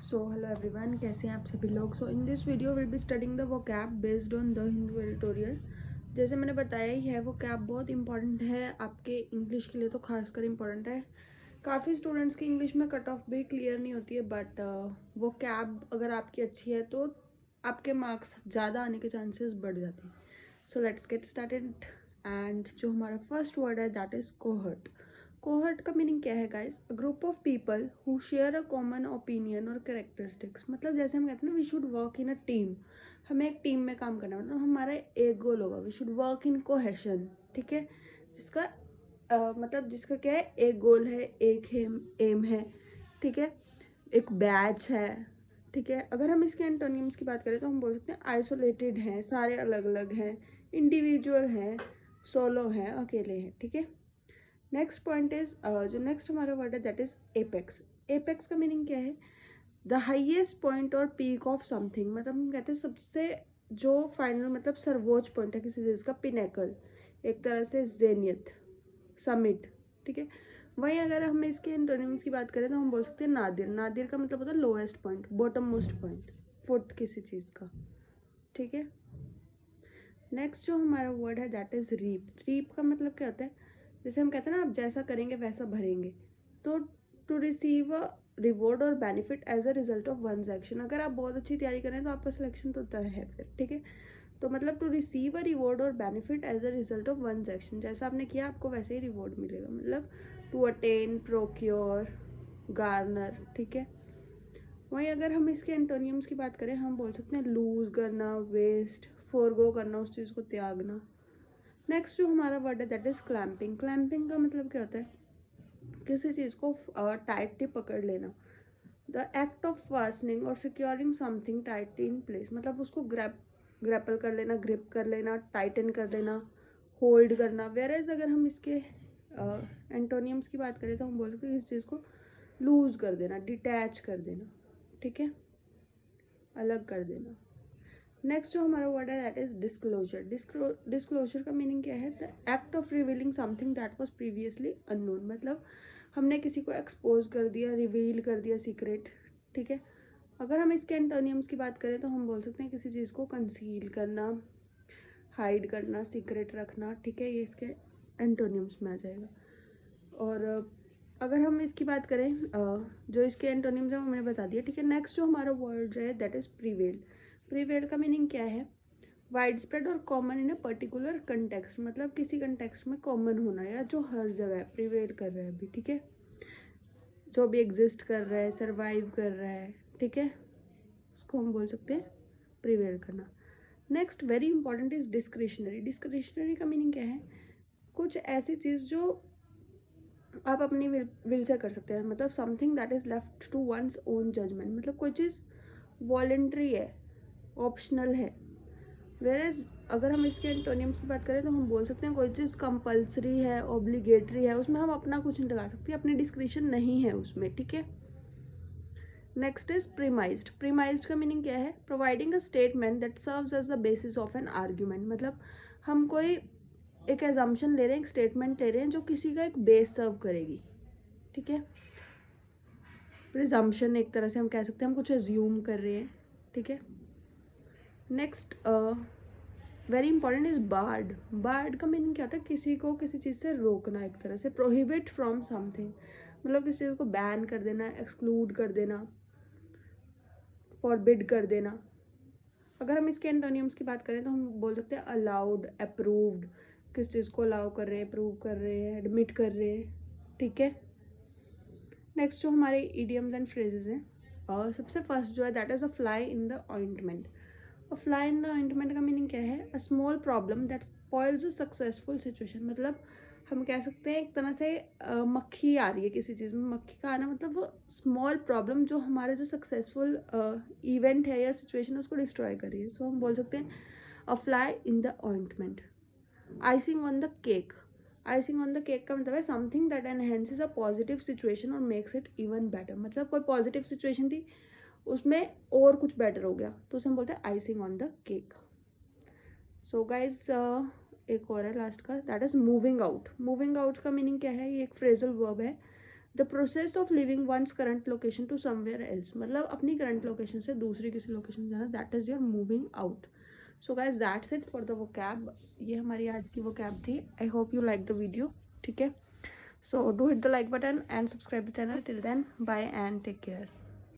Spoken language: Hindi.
सो हेलो एवरीवन, कैसे हैं आप सभी लोग। So in this video will be studying the vocab based on the Hindu editorial. जैसे मैंने बताया ही है, वोकैब बहुत इंपॉर्टेंट है आपके इंग्लिश के लिए, तो खासकर इंपॉर्टेंट है। काफ़ी स्टूडेंट्स की इंग्लिश में कट ऑफ भी क्लियर नहीं होती है, बट वोकैब अगर आपकी अच्छी है तो आपके मार्क्स ज़्यादा आने के चांसेस बढ़ जाते हैं। So let's get started. And जो हमारा फर्स्ट वर्ड है दैट इज़ कोहर्ट। कोहर्ट का मीनिंग क्या है guys? A group of people who share a common opinion और कैरेक्टरिस्टिक्स। मतलब जैसे हम कहते हैं ना, we should work in a team. हमें एक टीम में काम करना है, मतलब हमारा एक गोल होगा, we should work in cohesion. ठीक है, जिसका मतलब जिसका क्या है, एक गोल है, एक एम है। ठीक है, एक बैच है। ठीक है, अगर हम इसके एंटोनिम्स की बात करें तो हम बोल सकते हैं आइसोलेटेड हैं, सारे अलग अलग हैं, इंडिविजुअल हैं, सोलो हैं, अकेले हैं। ठीक है, नेक्स्ट पॉइंट इज जो नेक्स्ट हमारा वर्ड है दैट इज एपेक्स। एपेक्स का मीनिंग क्या है? द हाइएस्ट पॉइंट और पीक ऑफ समथिंग। मतलब हम कहते हैं सबसे जो फाइनल, मतलब सर्वोच्च पॉइंट है किसी चीज़ का, पिनेकल, एक तरह से जेनियत, समिट। ठीक है, वहीं अगर हम इसके एंटोनिम्स की बात करें तो हम बोल सकते हैं नादिर। नादिर का मतलब होता है lowest point, bottom most point, foot किसी चीज़ का। ठीक है, नेक्स्ट जो हमारा वर्ड है दैट इज रीप। रीप का मतलब क्या होता है? जैसे हम कहते हैं ना, आप जैसा करेंगे वैसा भरेंगे। तो टू रिसीव अ रिवॉर्ड और benefit as a result of one's action. अगर आप बहुत अच्छी तैयारी करें तो आपका सिलेक्शन तो तय है फिर। ठीक है, तो मतलब टू रिसीव अ रिवॉर्ड और benefit as a result of one's action, जैसा आपने किया आपको वैसे ही रिवॉर्ड मिलेगा। मतलब टू अटेन, प्रोक्योर, गार्नर। ठीक है, वहीं अगर हम इसके एंटोनियम्स की बात करें, हम बोल सकते हैं लूज करना, वेस्ट, फोरगो करना, उस चीज़ को त्यागना। नेक्स्ट जो हमारा वर्ड है दैट इज क्लैंपिंग। क्लैंपिंग का मतलब क्या होता है? किसी चीज़ को टाइटली पकड़ लेना। द एक्ट ऑफ फास्टनिंग और securing something tightly in place. मतलब उसको ग्रैपल कर लेना, ग्रिप कर लेना, टाइटन कर लेना, होल्ड करना। वेयर एज अगर हम इसके एंटोनियम्स की बात करें तो हम बोल सकते हैं इस चीज़ को लूज कर देना, डिटैच कर देना। ठीक है, अलग कर देना। नेक्स्ट जो हमारा वर्ड है दैट इज डिस्क्लोजर। डिस्क्लोजर का मीनिंग क्या है? The act of revealing something that was previously unknown. मतलब हमने किसी को एक्सपोज कर दिया, रिवील कर दिया सीक्रेट। ठीक है, अगर हम इसके एंटोनियम्स की बात करें तो हम बोल सकते हैं किसी चीज़ को कंसील करना, हाइड करना, सीक्रेट रखना। ठीक है, ये इसके एंटोनियम्स में आ जाएगा। और अगर हम इसकी बात करें, जो इसके एंटोनिम्स हैं वो मैंने बता दिया। ठीक है, नेक्स्ट जो हमारा वर्ड है दैट इज प्रीवेल। प्रीवेल का मीनिंग क्या है? वाइड स्प्रेड और common in a particular context. मतलब किसी कंटेक्स्ट में कॉमन होना, या जो हर जगह प्रीवेल कर रहा है अभी। ठीक है, जो भी एग्जिस्ट कर रहा है, सर्वाइव कर रहा है। ठीक है, उसको हम बोल सकते हैं प्रीवेल करना। Next very important is discretionary. Discretionary का मीनिंग क्या है? कुछ ऐसी चीज़ जो आप अपनी विल से कर सकते हैं। मतलब something that is left to one's own judgement. मतलब कोई चीज़ वॉलेंट्री है, ऑप्शनल है। वेयर एज अगर हम इसके एंटोनियम्स की बात करें तो हम बोल सकते हैं कोई चीज़ कंपल्सरी है, ऑब्लिगेटरी है, उसमें हम अपना कुछ नहीं लगा सकते, अपनी डिस्क्रिशन नहीं है उसमें। ठीक है, नेक्स्ट इज प्रीमाइज्ड। प्रीमाइज्ड का मीनिंग क्या है? Providing a statement that serves as the basis of an argument. मतलब हम कोई एक एजम्पशन ले रहे हैं, एक स्टेटमेंट ले रहे हैं जो किसी का एक बेस सर्व करेगी। ठीक है, प्रिजम्पशन एक तरह से हम कह सकते हैं, हम कुछ एज्यूम कर रहे हैं। ठीक है, next very important is bard. Bard का मीनिंग क्या होता है? किसी को किसी चीज़ से रोकना, एक तरह से प्रोहिबिट फ्रॉम समथिंग। मतलब किसी चीज़ को बैन कर देना, एक्सक्लूड कर देना, फॉरबिड कर देना। अगर हम इसके एंटोनियम्स की बात करें तो हम बोल सकते हैं अलाउड, अप्रूव्ड। किस चीज़ को अलाउ कर रहे हैं, अप्रूव कर रहे हैं, एडमिट कर रहे हैं। ठीक है, नेक्स्ट जो हमारे इडियम्स एंड फ्रेजेस हैं, और सबसे फर्स्ट जो है that is a fly in the ointment. A fly in the ointment का मीनिंग क्या है? A small problem that spoils a successful situation. मतलब हम कह सकते हैं एक तरह से मक्खी आ रही है किसी चीज़ में। मक्खी का आना मतलब वो स्मॉल प्रॉब्लम जो हमारे जो सक्सेसफुल इवेंट है या सिचुएशन है उसको डिस्ट्रॉय कर रही है। सो हम बोल सकते हैं अ fly in the ointment. Icing on the cake. Icing on the cake का मतलब है something that enhances a positive situation और मेक्स इट इवन बेटर। मतलब कोई पॉजिटिव सिचुएशन थी, उसमें और कुछ बेटर हो गया, तो उसे हम बोलते हैं icing on the cake. So guys एक और है लास्ट का, that is moving out. Moving out का मीनिंग क्या है? ये एक फ्रेजल वर्ब है the process of leaving one's current location to somewhere else, मतलब अपनी करंट लोकेशन से दूसरी किसी लोकेशन जाना, that is your moving out. So guys that's it for the vocab. ये हमारी आज की वोकैब थी. I hope you like the video. ठीक है, so do hit the like button and subscribe the channel. Till then bye and take care.